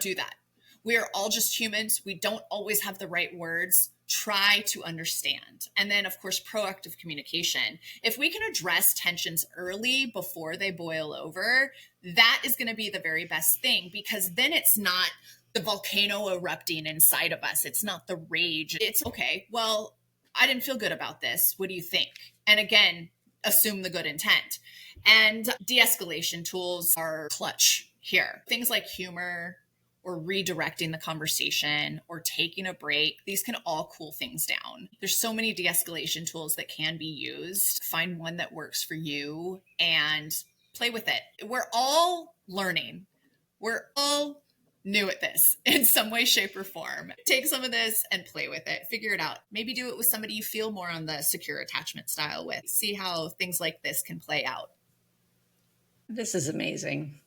do that. We are all just humans. We don't always have the right words. Try to understand. And then, of course, proactive communication. If we can address tensions early before they boil over, that is going to be the very best thing, because then it's not the volcano erupting inside of us. It's not the rage. It's okay. Well, I didn't feel good about this. What do you think? And again, assume the good intent. And de-escalation tools are clutch here. Things like humor, or redirecting the conversation, or taking a break. These can all cool things down. There's so many de-escalation tools that can be used. Find one that works for you and play with it. We're all learning. We're all new at this in some way, shape, or form. Take some of this and play with it. Figure it out. Maybe do it with somebody you feel more on the secure attachment style with. See how things like this can play out. This is amazing.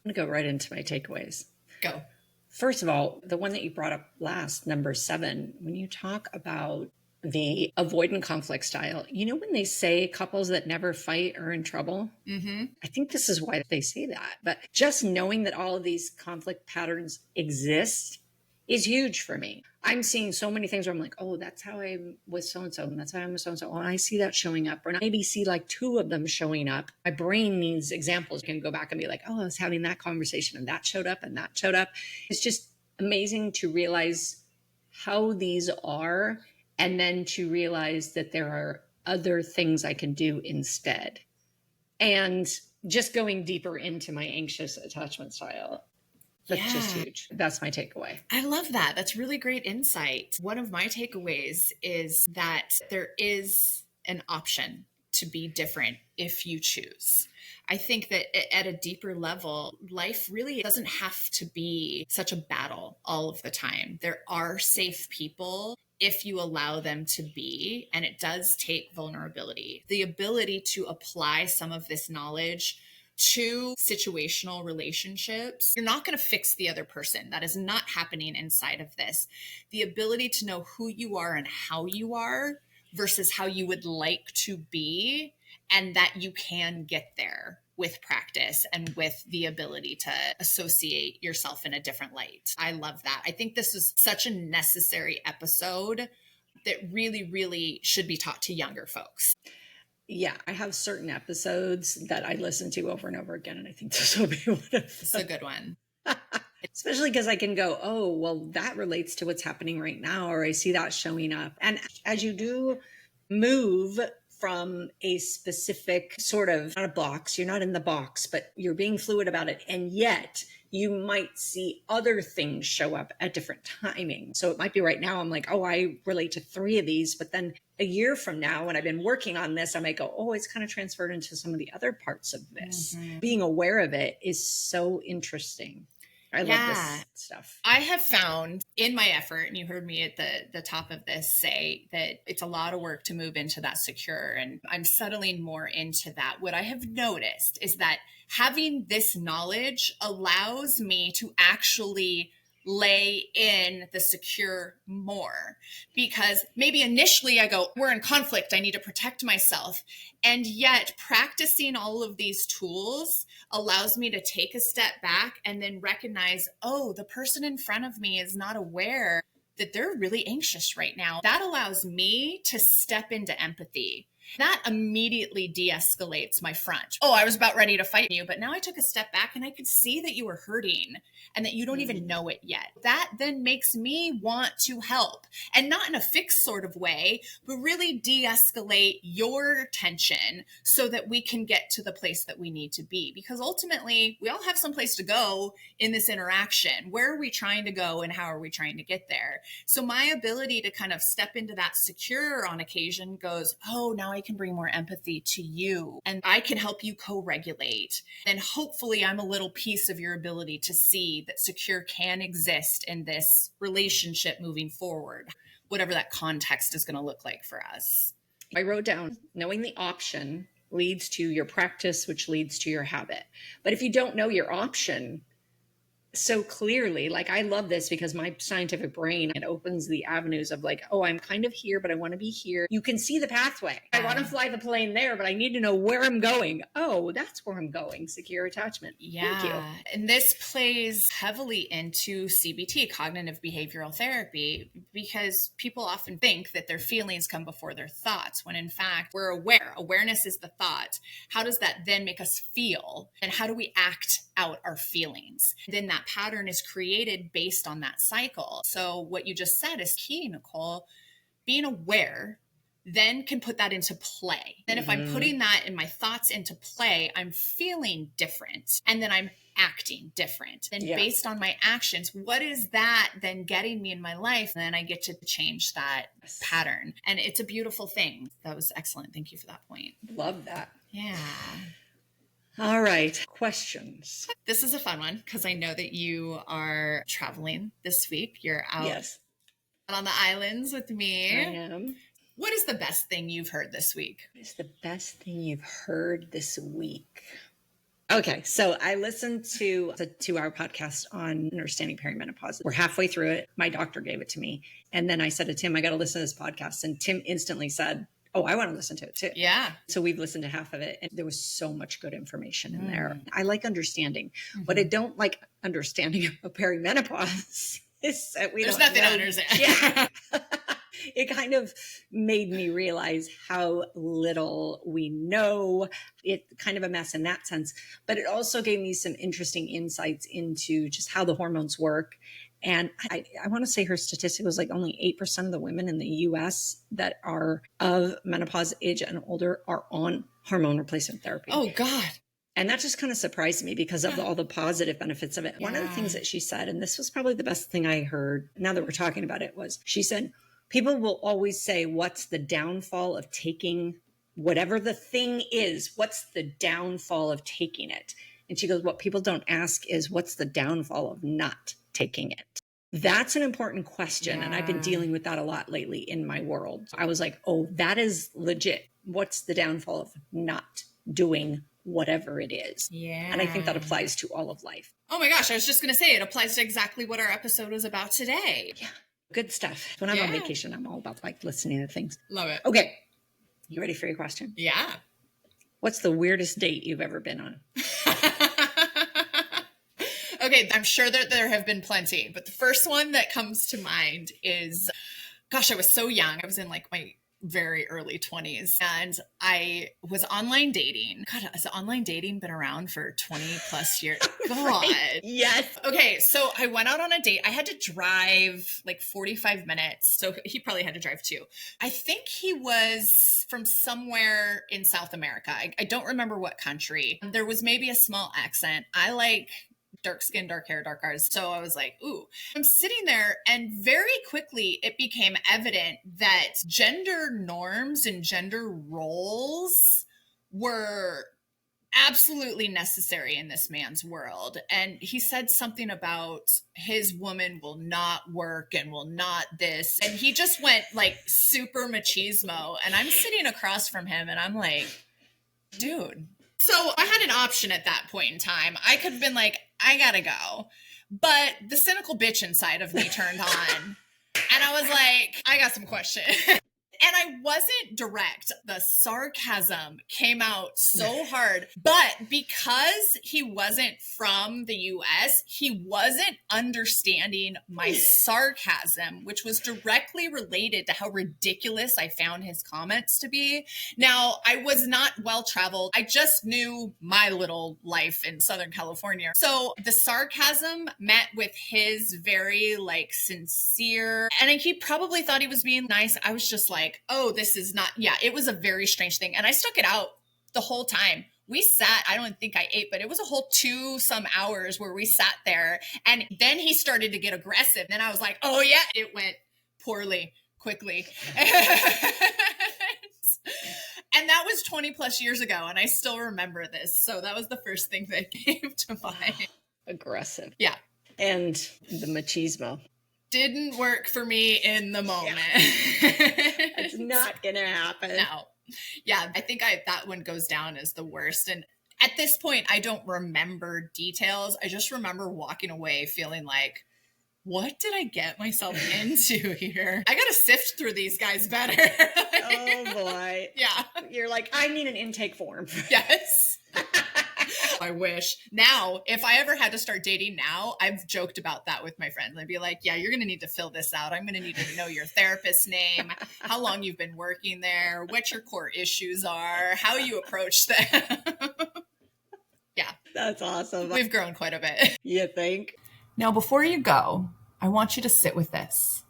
I'm going to go right into my takeaways. Go. First of all, the one that you brought up last, number 7, when you talk about the avoidant conflict style, you know, when they say couples that never fight are in trouble, I think this is why they say that. But just knowing that all of these conflict patterns exist is huge for me. I'm seeing so many things where I'm like, oh, that's how I'm with so-and-so, and that's how I'm with so-and-so. And I see that showing up, or maybe see like 2 of them showing up. My brain needs examples. You can go back and be like, oh, I was having that conversation and that showed up and that showed up. It's just amazing to realize how these are, and then to realize that there are other things I can do instead? And just going deeper into my anxious attachment style. That's just huge. That's my takeaway. I love that. That's really great insight. One of my takeaways is that there is an option to be different if you choose. I think that at a deeper level, life really doesn't have to be such a battle all of the time. There are safe people if you allow them to be, and it does take vulnerability. The ability to apply some of this knowledge to situational relationships. You're not going to fix the other person. That is not happening inside of this. The ability to know who you are and how you are versus how you would like to be, and that you can get there with practice and with the ability to associate yourself in a different light. I love that. I think this is such a necessary episode that really, really should be taught to younger folks. Yeah, I have certain episodes that I listen to over and over again, and I think this will be one of them. It's a good one. Especially because I can go, oh, well, that relates to what's happening right now, or I see that showing up. And as you do move from a specific sort of, not a box, you're not in the box, but you're being fluid about it. And yet you might see other things show up at different timing. So it might be right now, I'm like, oh, I relate to 3 of these. But then a year from now, when I've been working on this, I might go, oh, it's kind of transferred into some of the other parts of this. Mm-hmm. Being aware of it is so interesting. I love this stuff. I have found in my effort, and you heard me at the top of this say that it's a lot of work to move into that secure, and I'm settling more into that. What I have noticed is that having this knowledge allows me to actually lay in the secure more, because maybe initially I go, we're in conflict, I need to protect myself. And yet practicing all of these tools allows me to take a step back and then recognize, oh, the person in front of me is not aware that they're really anxious right now. That allows me to step into empathy. That immediately de-escalates my front. Oh, I was about ready to fight you, but now I took a step back and I could see that you were hurting and that you don't even know it yet. That then makes me want to help, and not in a fixed sort of way, but really de-escalate your tension so that we can get to the place that we need to be. Because ultimately, we all have some place to go in this interaction. Where are we trying to go and how are we trying to get there? So my ability to kind of step into that secure on occasion goes, oh, now I can bring more empathy to you and I can help you co-regulate. And hopefully I'm a little piece of your ability to see that secure can exist in this relationship moving forward, whatever that context is going to look like for us. I wrote down, knowing the option leads to your practice, which leads to your habit. But if you don't know your option so clearly, like, I love this because my scientific brain, it opens the avenues of like, oh, I'm kind of here, but I want to be here. You can see the pathway. I want to fly the plane there, but I need to know where I'm going. Oh, that's where I'm going. Secure attachment. Yeah. Thank you. And this plays heavily into CBT, cognitive behavioral therapy, because people often think that their feelings come before their thoughts, when in fact we're aware. Awareness is the thought. How does that then make us feel? And how do we act out our feelings? Then that pattern is created based on that cycle. So what you just said is key, Nicole. Being aware then can put that into play. Then if I'm putting that in my thoughts into play, I'm feeling different. And then I'm acting different. And based on my actions, what is that then getting me in my life? And then I get to change that pattern. And it's a beautiful thing. That was excellent. Thank you for that point. Love that. Yeah. All right. Questions. This is a fun one because I know that you are traveling this week. You're out on the islands with me. I am. What is the best thing you've heard this week? What is the best thing you've heard this week? Okay, so I listened to a 2-hour podcast on understanding perimenopause. We're halfway through it. My doctor gave it to me. And then I said to Tim, I got to listen to this podcast. And Tim instantly said, oh, I want to listen to it too. Yeah. So we've listened to half of it and there was so much good information in there. I like understanding. What I don't like understanding of perimenopause is that There's nothing to understand. Yeah. It kind of made me realize how little we know. It's kind of a mess in that sense, but it also gave me some interesting insights into just how the hormones work And I want to say her statistic was like only 8% of the women in the US that are of menopause age and older are on hormone replacement therapy. Oh, God. And that just kind of surprised me because of all the positive benefits of it. One of the things that she said, and this was probably the best thing I heard now that we're talking about it, was she said, people will always say, what's the downfall of taking whatever the thing is? What's the downfall of taking it? And she goes, what people don't ask is, what's the downfall of not taking it? That's an important question. And I've been dealing with that a lot lately in my world. I was like, oh, that is legit. What's the downfall of not doing whatever it is? Yeah. And I think that applies to all of life. Oh my gosh, I was just going to say it applies to exactly what our episode was about today. Yeah. Good stuff. When I'm on vacation, I'm all about like listening to things. Love it. Okay. You ready for your question? Yeah. What's the weirdest date you've ever been on? Okay, I'm sure that there have been plenty, but the first one that comes to mind is, gosh, I was so young. I was in like my very early 20s and I was online dating. God, has online dating been around for 20 plus years? God. Right? Yes. Okay, so I went out on a date. I had to drive like 45 minutes. So he probably had to drive too. I think he was from somewhere in South America. I don't remember what country. There was maybe a small accent. I like dark skin, dark hair, dark eyes. So I was like, ooh, I'm sitting there and very quickly it became evident that gender norms and gender roles were absolutely necessary in this man's world. And he said something about his woman will not work and will not this. And he just went like super machismo. And I'm sitting across from him and I'm like, dude. So I had an option at that point in time. I could have been like, I gotta go. But the cynical bitch inside of me turned on. And I was like, I got some questions. And I wasn't direct. The sarcasm came out so hard. But because he wasn't from the US, he wasn't understanding my sarcasm, which was directly related to how ridiculous I found his comments to be. Now, I was not well-traveled. I just knew my little life in Southern California. So the sarcasm met with his very like sincere, and he probably thought he was being nice. I was just like, oh, this is not, it was a very strange thing. And I stuck it out the whole time. We sat, I don't think I ate, but it was a whole 2 some hours where we sat there. And then he started to get aggressive. Then I was like, oh yeah, it went poorly, quickly. And that was 20 plus years ago. And I still remember this. So that was the first thing that came to mind. Aggressive. Yeah. And the machismo. Didn't work for me in the moment. It's not gonna happen. No. Yeah, I think that one goes down as the worst. And at this point, I don't remember details. I just remember walking away feeling like, what did I get myself into here? I got to sift through these guys better. Oh boy. Yeah. You're like, I need an intake form. Yes. I wish. Now, if I ever had to start dating now, I've joked about that with my friends. I'd be like, yeah, you're going to need to fill this out. I'm going to need to know your therapist's name, how long you've been working there, what your core issues are, how you approach them. Yeah. That's awesome. We've grown quite a bit. You think? Now, before you go, I want you to sit with this.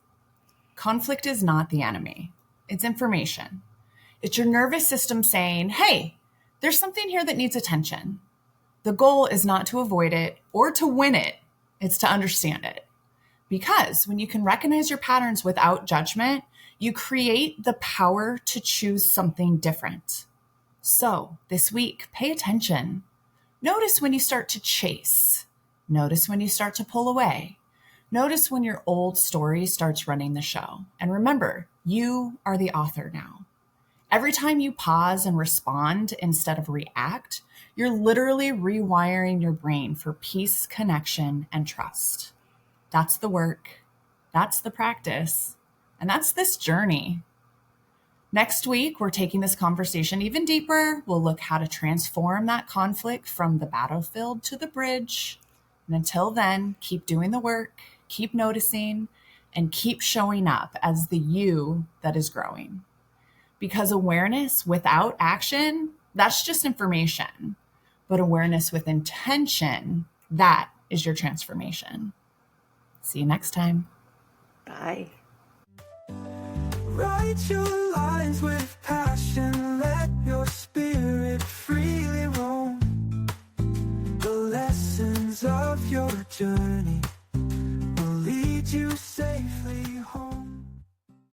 Conflict is not the enemy. It's information. It's your nervous system saying, hey, there's something here that needs attention. The goal is not to avoid it or to win it. It's to understand it. Because when you can recognize your patterns without judgment, you create the power to choose something different. So this week, pay attention. Notice when you start to chase. Notice when you start to pull away. Notice when your old story starts running the show. And remember, you are the author now. Every time you pause and respond instead of react, you're literally rewiring your brain for peace, connection, and trust. That's the work. That's the practice. And that's this journey. Next week, we're taking this conversation even deeper. We'll look how to transform that conflict from the battlefield to the bridge. And until then, keep doing the work, keep noticing, and keep showing up as the you that is growing. Because awareness without action, that's just information. But awareness with intention, that is your transformation. See you next time. Bye. Write your lines with passion, let your spirit freely roam. The lessons of your journey will lead you safely home.